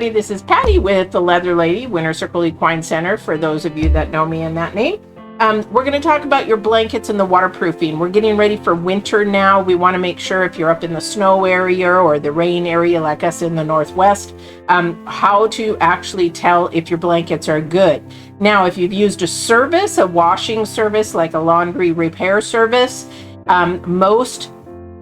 everybody, this is Patty with the Leather Lady, Winter Circle Equine Center, for those of you that know me in that name. We're going to talk about your blankets and the waterproofing. We're getting ready for winter now. We want to make sure if you're up in the snow area or the rain area like us in the Northwest, how to actually tell if your blankets are good. Now, if you've used a service, a washing service, like a laundry repair service, most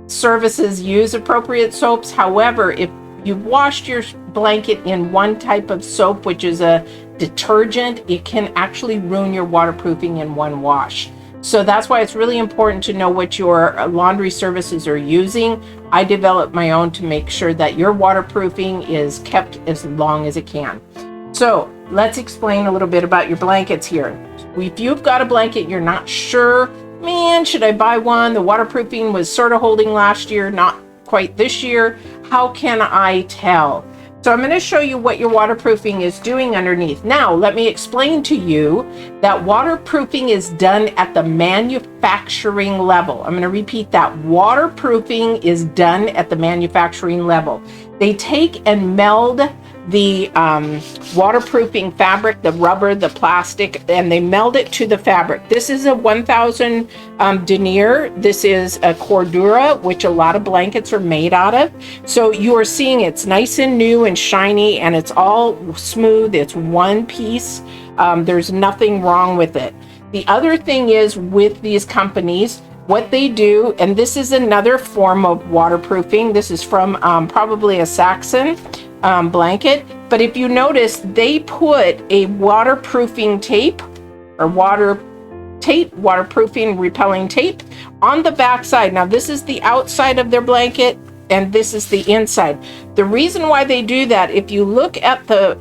services use appropriate soaps. However, if you've washed your blanket in one type of soap, which is a detergent, it can actually ruin your waterproofing in one wash. So that's why it's really important to know what your laundry services are using. I developed my own to make sure that your waterproofing is kept as long as it can. So let's explain a little bit about your blankets here. If you've got a blanket, you're not sure, man, should I buy one? The waterproofing was sort of holding last year, not quite this year. How can I tell? So I'm going to show you what your waterproofing is doing underneath. Now, let me explain to you that waterproofing is done at the manufacturing level. I'm going to repeat that. Waterproofing is done at the manufacturing level. They take and meld the waterproofing fabric, the rubber, the plastic, and they meld it to the fabric. This is a 1000 denier. This is a cordura, which a lot of blankets are made out of. So you are seeing it's nice and new and shiny, and it's all smooth. It's one piece. There's nothing wrong with it. The other thing is with these companies, what they do, and this is another form of waterproofing. This is from probably a Saxon blanket, but if you notice, they put a waterproofing tape or waterproofing repelling tape on the back side. Now this is the outside of their blanket and this is the inside. The reason why they do that, if you look at the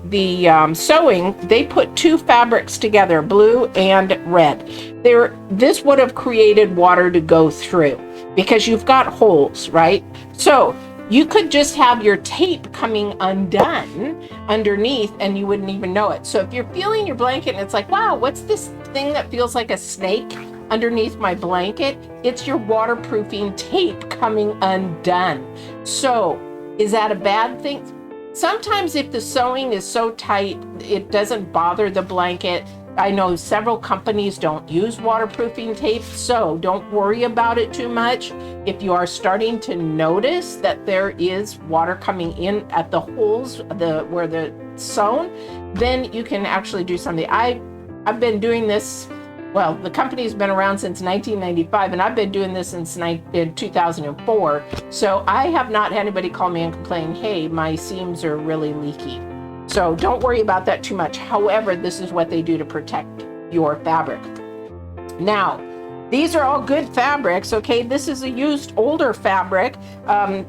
sewing, they put two fabrics together, blue and red. This would have created water to go through because you've got holes, right? So you could just have your tape coming undone underneath and you wouldn't even know it. So if you're feeling your blanket and it's like, wow, what's this thing that feels like a snake underneath my blanket? It's your waterproofing tape coming undone. So is that a bad thing? Sometimes if the sewing is so tight, it doesn't bother the blanket. I know several companies don't use waterproofing tape, so don't worry about it too much. If you are starting to notice that there is water coming in at the holes where the sewn, then you can actually do something. I've been doing this, well, the company's been around since 1995, and I've been doing this since 2004. So I have not had anybody call me and complain, hey, my seams are really leaky. So don't worry about that too much. However, this is what they do to protect your fabric. Now, these are all good fabrics, okay? This is a used older fabric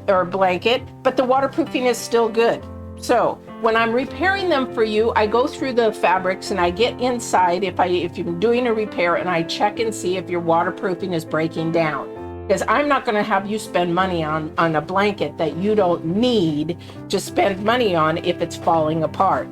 or blanket, but the waterproofing is still good. So when I'm repairing them for you, I go through the fabrics and I get inside if you're doing a repair, and I check and see if your waterproofing is breaking down. Because I'm not going to have you spend money on a blanket that you don't need to spend money on if it's falling apart.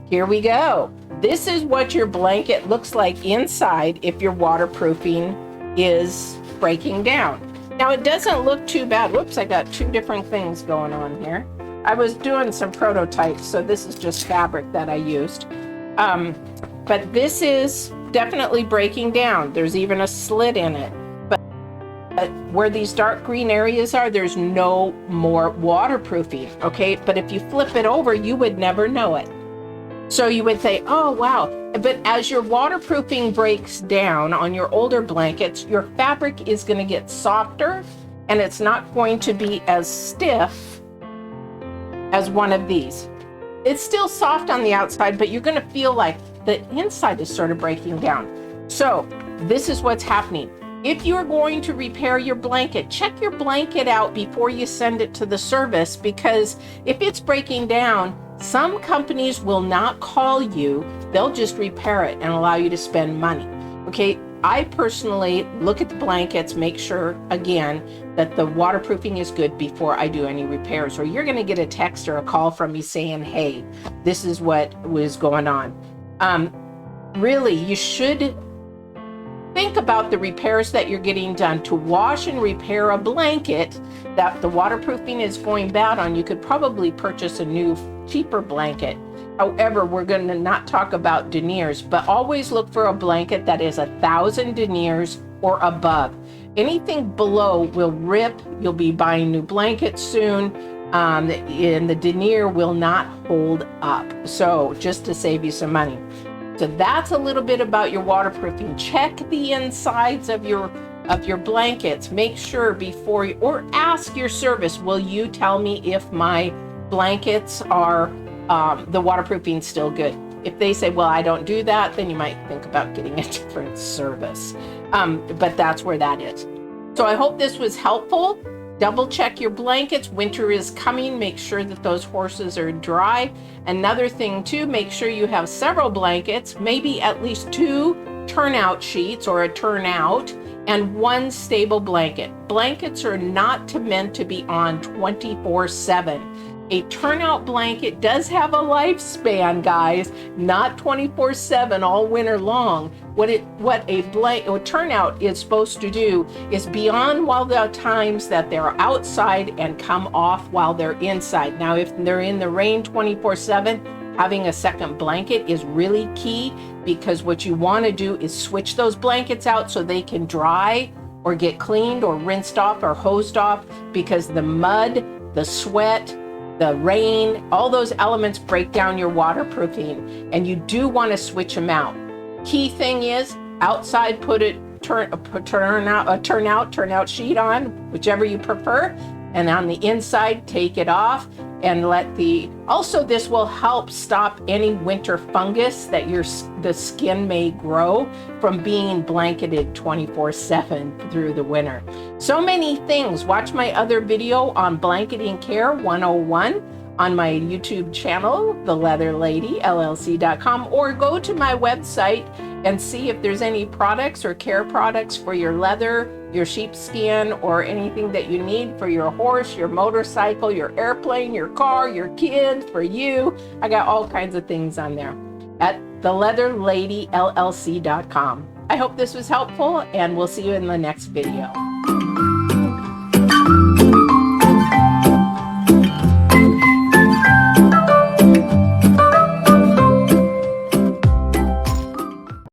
Here we go. This is what your blanket looks like inside if your waterproofing is breaking down. Now it doesn't look too bad. Whoops, I got two different things going on here. I was doing some prototypes, so this is just fabric that I used. But this is definitely breaking down. There's even a slit in it. But where these dark green areas are, there's no more waterproofing, okay? But if you flip it over, you would never know it. So you would say, oh, wow. But as your waterproofing breaks down on your older blankets, your fabric is going to get softer, and it's not going to be as stiff as one of these. It's still soft on the outside, but you're going to feel like the inside is sort of breaking down. So this is what's happening. If you're going to repair your blanket, check your blanket out before you send it to the service, because if it's breaking down, some companies will not call you. They'll just repair it and allow you to spend money. Okay, I personally look at the blankets, make sure, again, that the waterproofing is good before I do any repairs, or you're going to get a text or a call from me saying, hey, this is what was going on. Really, you should think about the repairs that you're getting done. To wash and repair a blanket that the waterproofing is going bad on, you could probably purchase a new cheaper blanket. However, we're going to not talk about deniers, but always look for a blanket that is 1,000 deniers or above. Anything below will rip. You'll be buying new blankets soon, and the denier will not hold up. So just to save you some money. So that's a little bit about your waterproofing. Check the insides of your blankets. Make sure before you, or ask your service, will you tell me if my blankets are the waterproofing still good? If they say, well, I don't do that, then you might think about getting a different service. But that's where that is. So I hope this was helpful. Double check your blankets. Winter is coming. Make sure that those horses are dry. Another thing too, make sure you have several blankets, maybe at least 2 turnout sheets or a turnout, and 1 stable blanket. Blankets are not meant to be on 24/7. A turnout blanket does have a lifespan, guys, not 24/7 all winter long. What a turnout is supposed to do is beyond while the times that they're outside and come off while they're inside. Now, if they're in the rain 24/7, having a second blanket is really key, because what you want to do is switch those blankets out so they can dry or get cleaned or rinsed off or hosed off, because the mud, the sweat, the rain, all those elements break down your waterproofing, and you do want to switch them out. Key thing is, outside put a turnout sheet on, whichever you prefer, and on the inside take it off and also this will help stop any winter fungus that the skin may grow from being blanketed 24/7 through the winter. So many things. Watch my other video on blanketing care 101 on my YouTube channel, theleatherladyllc.com, or go to my website and see if there's any products or care products for your leather, your sheepskin, or anything that you need for your horse, your motorcycle, your airplane, your car, your kids, for you. I got all kinds of things on there at theleatherladyllc.com. I hope this was helpful, and we'll see you in the next video.